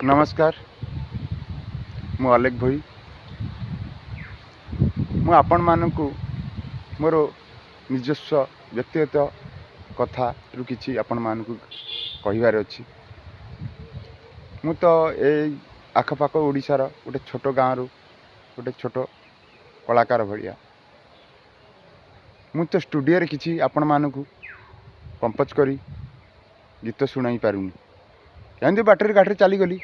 नमस्कार मु अलेख भई मु आपण मानकु मोर निजस्व व्यक्तिगत कथा रु किछि आपण मानकु कहिबार अछि। मु तो ए आखपाख ओडिशार गोटे छोट गाँव रु गोटे छोट कलाकार भलिया मु तो स्टूडियो रे किछि आपण मानकु कंपोज करी गीत सुनाई पारुनी। एमती बाटर घाटे चली गली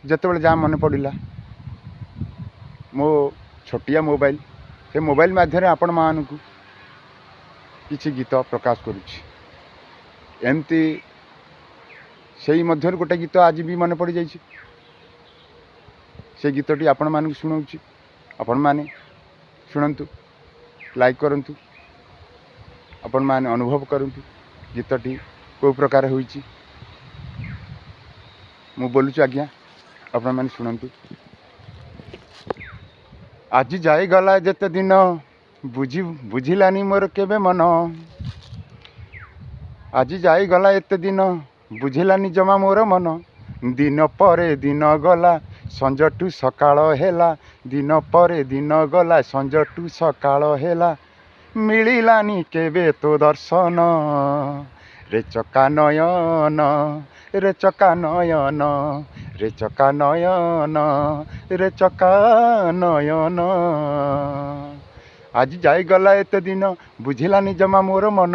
जिते जहाँ मन पड़ा मो छोटिया मोबाइल से मोबाइल माध्यम आपण मानकु किछि गीत प्रकाश करुछि। एमती से मध्य गोटे गीत आज भी मन पड़ जाइए से गीतटी आपण मानकु सुनाउछि। आपण माने शुणंतु लाइक करंतु आपण माने अनुभव करंतु गीतटी को प्रकार होइछि। मु बोलुछु आज्ञा आपण माने शुणंतु। आज जाई गला जेते दिन बुझिलानी मोर केबे मन। आज जाई गला एते दिन बुझिलानी जमा मोर मन। दिन परे दिन गला संजटू सकाळ हेला। दिन परे दिन गला संजटू सकाळ हेला। मिलिलानी केबे तो दर्शन रे चका नयन रे चका नयन रे चका नयन रे चका नयन। आज जाई गला एते दिन बुझिलानी जमा मोर मन।